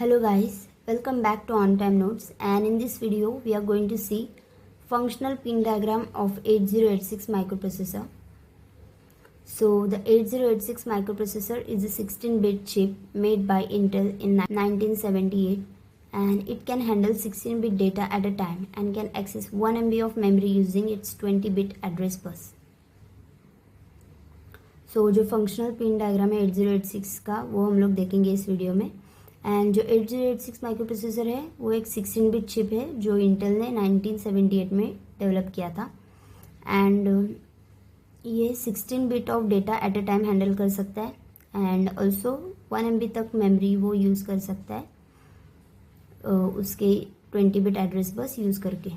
Hello guys, welcome back to On Time Notes, and in this video we are going to see functional pin diagram of 8086 microprocessor. So the 8086 microprocessor is a 16-bit chip made by Intel in 1978, and it can handle 16-bit data at a time and can access 1 MB of memory using its 20-bit address bus. So जो functional pin diagram है 8086 का वो हम लोग देखेंगे इस video में। And जो 8086 माइक्रोप्रोसेसर है वो एक 16-बिट चिप है जो इंटेल ने 1978 में डेवलप किया था। एंड ये 16 bit of data at a time handle कर सकता है एंड ऑल्सो 1 MB तक मेमोरी वो यूज़ कर सकता है उसके 20-बिट एड्रेस बस यूज़ करके।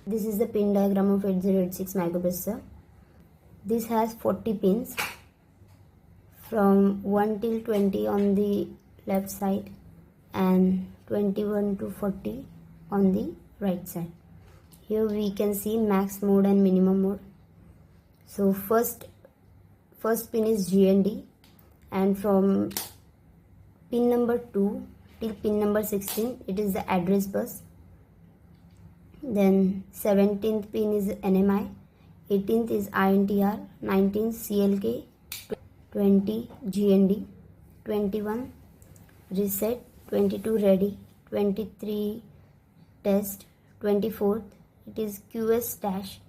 This is the pin diagram of 8086 microprocessor. This has 40 pins from 1 till 20 on the left side and 21 to 40 on the right side. Here we can see max mode and minimum mode. So first pin is GND, and from pin number 2 till pin number 16 it is the address bus. Then 17th pin is NMI, 18th is INTR, 19th CLK, 20 GND, 21 reset, 22 ready, 23 test, 24th it is QS dash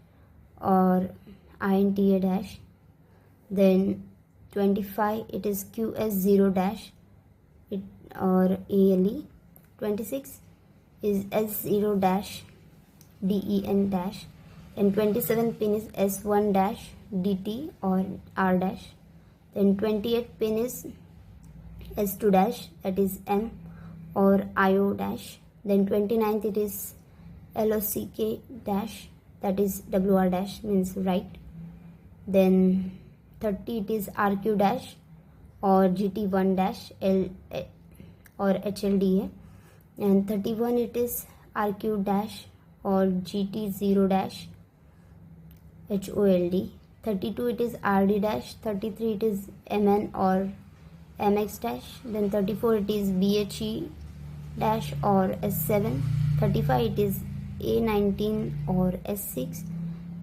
or INTA dash, then 25 it is QS0 dash or ALE, 26 is S0 dash DEN dash, and 27th pin is S1 dash DT or R dash. Then 28th pin is S2 dash, that is M or IO dash. Then 29th it is LOCK dash, that is WR dash, means write. Then 30 it is RQ dash or GT1 dash L or HLDA. And 31 it is RQ dash or GT0 dash HOLD. 32 it is RD dash, 33 it is MN or MX dash, then 34 it is BHE dash or S7, 35 it is A19 or S6,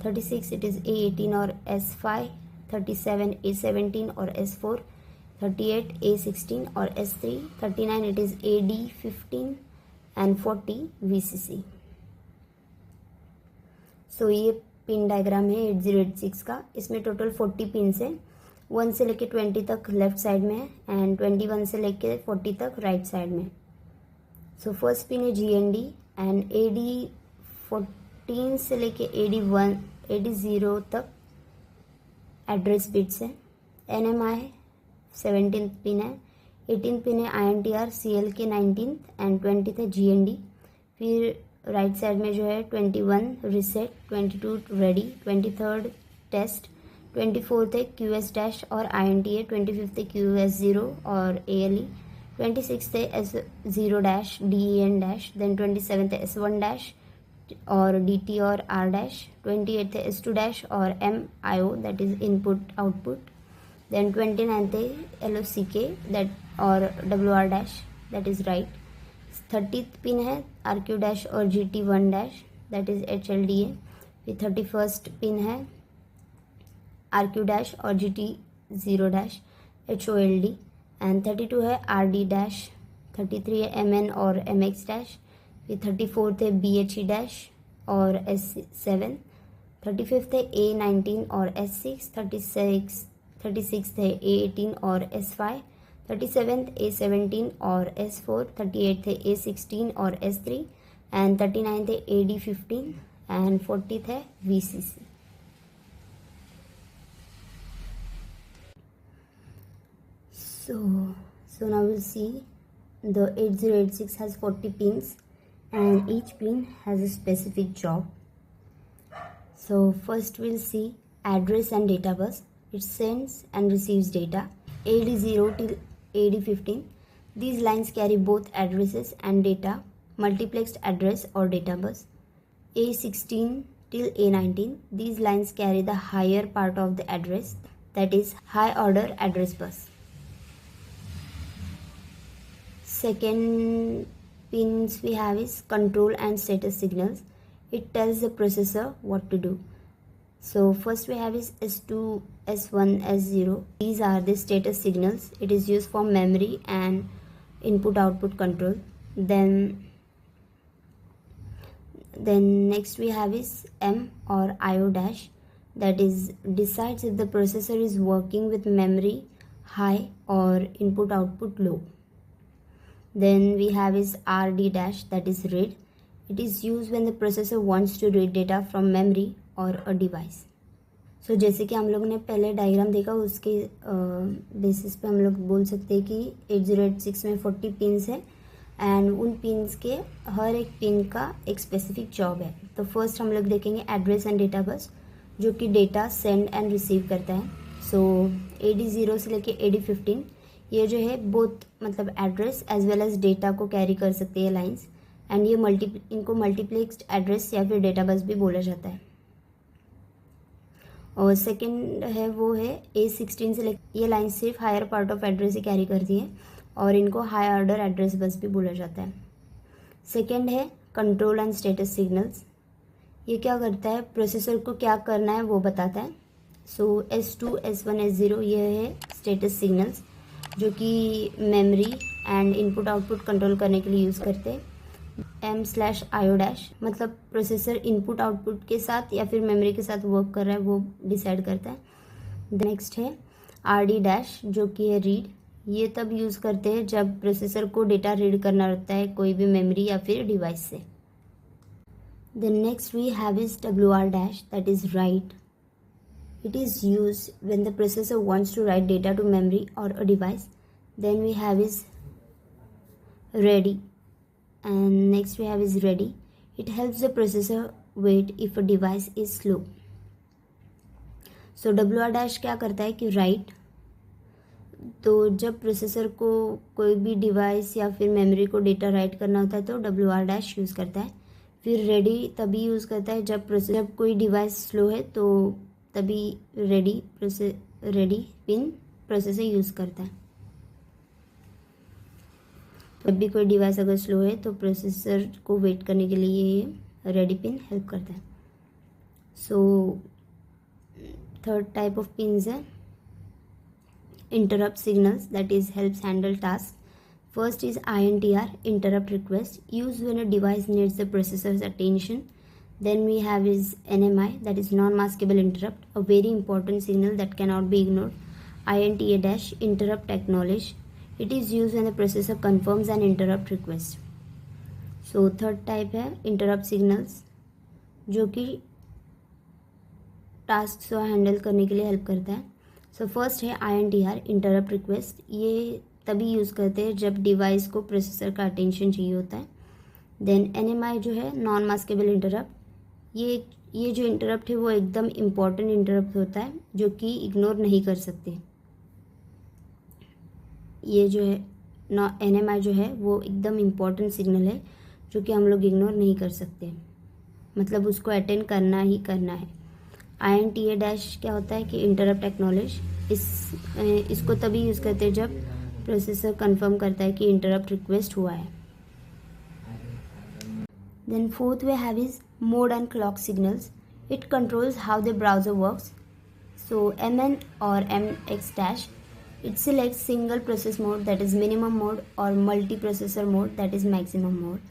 36 it is A18 or S5, 37 A17 or S4, 38 A16 or S3, 39 it is AD15 and 40 VCC. So ये pin diagram है 8086 का। इसमें total 40 pins है, 1 से लेके 20 तक left side में है एंड 21 से लेके 40 तक राइट साइड में। सो फर्स्ट पिन है GND एंड AD14 से लेके AD0 तक एड्रेस बिट्स है। NMI 17th पिन है, 18th पिन है INTR CLK 19th and 20th है GND। फिर राइट साइड में जो है 21 reset, 22 ready, 23rd test, 24th है QS डैश और INTA, 25th है QS0 और ALE, 26th है S0 dash DEN dash, then 27th है S1 डैश और DT और R डैश, 28th है S2 डैश और MIO that is input output, then 29th है LOCK दैट और WR dash that is right. 30th pin है RQ dash और GT1 dash that is HLDA। फिर 31st pin है RQ dash और GT0 dash HOLD and 32 है RD dash, 33 है MN और MX डैश, फिर 34th है BHE डैश और S7, 35th है A19 और S6, 36th है A18 और S5, 37th A17 और S4, 38th है A16 और S3 एंड 39th है AD15 एंड 40th है VCC। So now we'll see the 8086 has 40 pins and each pin has a specific job. So first we'll see address and data bus. It sends and receives data AD0 till AD15. These lines carry both addresses and data, multiplexed address or data bus. A16 till A19. These lines carry the higher part of the address, that is high order address bus. second pins we have is control and status signals. It tells the processor what to do. So first we have is S2, S1, S0. These are the status signals. It is used for memory and input output control. Then next we have is M or IO dash, that is decides if the processor is working with memory high or input output low. Then we have is RD dash, that is read. It is used when the processor wants to read data from memory or a device. So जैसे कि हम लोग ने पहले diagram देखा, उसके basis पे हम लोग बोल सकते हैं कि 8086 में 40 पिन्स है एंड उन पिन्स के हर एक पिन का एक स्पेसिफिक जॉब है. तो फर्स्ट हम लोग देखेंगे एड्रेस एंड डेटा बस, जो कि डेटा सेंड एंड रिसीव करता है. सो AD0 से लेके AD15 ये जो है बोथ मतलब address as well as data को कैरी कर सकते हैं लाइंस, एंड ये इनको मल्टीप्लेक्स्ड एड्रेस या फिर डेटा बस भी बोला जाता है. और सेकंड है वो है A16 से लेकर ये लाइन सिर्फ हायर पार्ट ऑफ एड्रेस ही कैरी करती है और इनको हाई ऑर्डर एड्रेस बस भी बोला जाता है. सेकंड है कंट्रोल एंड स्टेटस सिग्नल्स. ये क्या करता है, प्रोसेसर को क्या करना है वो बताता है. सो S2, S1, S0 ये है स्टेटस सिग्नल्स जो कि memory and input output control करने के लिए यूज़ करते हैं. M/IO डैश मतलब प्रोसेसर इनपुट आउटपुट के साथ या फिर मेमोरी के साथ वर्क कर रहा है वो डिसाइड करता है. नेक्स्ट है RD डैश जो कि है रीड. ये तब यूज़ करते हैं जब प्रोसेसर को डेटा रीड करना रहता है कोई भी मेमोरी या फिर डिवाइस से. Then next we have is WR dash, that is write. It is used when the processor wants to write data to memory or a device. Then we have is ready, and next we have is ready. It helps the processor wait if a device is slow. So WR dash क्या करता है कि write, तो जब processor को कोई भी device या फिर मेमोरी को डेटा राइट करना होता है तो WR डैश यूज़ करता है. फिर रेडी तभी यूज़ करता है जब कोई डिवाइस स्लो है तो तभी रेडी पिन प्रोसेसर यूज़ करता है. जब भी कोई डिवाइस अगर स्लो है तो प्रोसेसर को वेट करने के लिए ये रेडी पिन हेल्प करता है. So third type of pins है interrupt signals, that is helps handle tasks. First is INTR, interrupt request, used when a device needs the processor's attention. Then we have is NMI, that is non-maskable interrupt, a very important signal that cannot be ignored. INTA dash, interrupt acknowledge. It is used when the processor confirms an interrupt request. So third type है interrupt signals जो कि task को handle करने के लिए help करता है. So first है INTR, इंटरप्ट रिक्वेस्ट. ये तभी यूज़ करते हैं जब डिवाइस को प्रोसेसर का अटेंशन चाहिए होता है. देन NMI जो है नॉन मास्केबल इंटरप्ट. ये जो इंटरप्ट है वो एकदम इम्पॉर्टेंट इंटरप्ट होता है जो कि इग्नोर नहीं कर सकते. ये जो है NMI जो है वो एकदम इम्पॉर्टेंट सिग्नल है जो कि हम लोग इग्नोर नहीं कर सकते, मतलब उसको अटेंड करना ही करना है. INTA डैश क्या होता है कि इंटरप्ट एक्नॉलेज. इसको तभी यूज़ करते हैं जब प्रोसेसर कंफर्म करता है कि इंटरप्ट रिक्वेस्ट हुआ है. Then fourth we have is mode and clock signals. It controls how the browser works. So MN और MX dash, it selects single process mode, that is minimum mode, or multi-processor mode, that is maximum mode.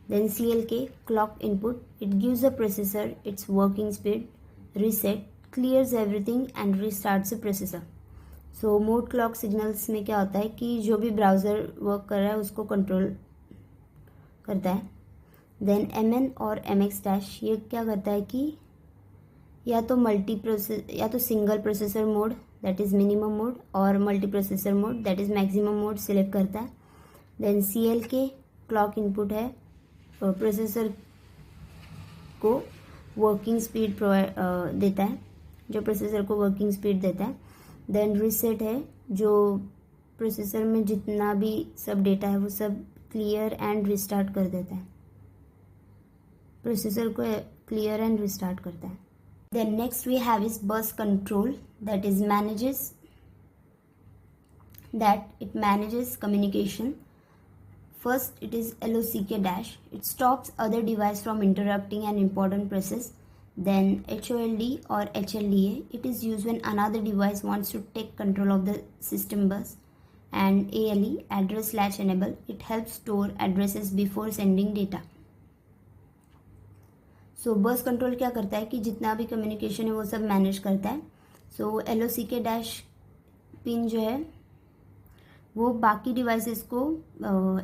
Then CLK, clock input, it gives the processor its working speed, reset, clears everything and restarts the processor. So mode clock signals में क्या होता है कि जो भी browser work कर रहा है उसको कंट्रोल करता है. देन MN और MX डैश ये क्या करता है कि या तो single processor mode that is minimum mode और multi processor mode that is maximum mode select करता है. देन CLK क्लॉक इनपुट है, प्रोसेसर को वर्किंग स्पीड देता है, जो प्रोसेसर को वर्किंग स्पीड देता है. देन रीसेट है जो प्रोसेसर में जितना भी सब डेटा है वो सब क्लियर एंड रिस्टार्ट कर देता है, प्रोसेसर को क्लियर एंड रिस्टार्ट करता है. Then next we have is bus control, that is manages communication First, it is LOCK dash. It stops other device from interrupting an important process. Then HOLD or HLDA. It is used when another device wants to take control of the system bus. And ALE, address latch enable. It helps store addresses before sending data. सो बस control क्या करता है कि जितना भी communication है वो सब मैनेज करता है. सो LOCK डैश पिन जो है वो बाकी डिवाइसेस को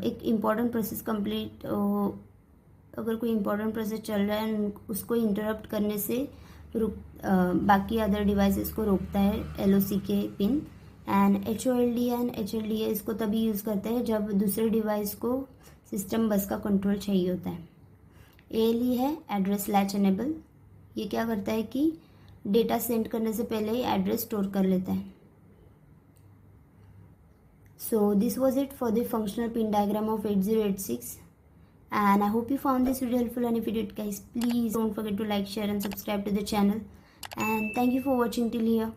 एक इम्पॉर्टेंट प्रोसेस कंप्लीट, अगर कोई इम्पॉर्टेंट प्रोसेस चल रहा है उसको इंटरप्ट करने से बाकी अदर डिवाइसेस को रोकता है LOCK pin. And HOLD and HLDA इसको तभी यूज़ करते हैं जब दूसरे डिवाइस को सिस्टम बस का कंट्रोल चाहिए होता है. ALE है एड्रेस लैच एनेबल. ये क्या करता है कि डेटा सेंड करने से पहले ही एड्रेस स्टोर कर लेता है. So this was it for the functional pin diagram of 8086, and I hope you found this video helpful, and if you did guys, please don't forget to like, share and subscribe to the channel, and thank you for watching till here.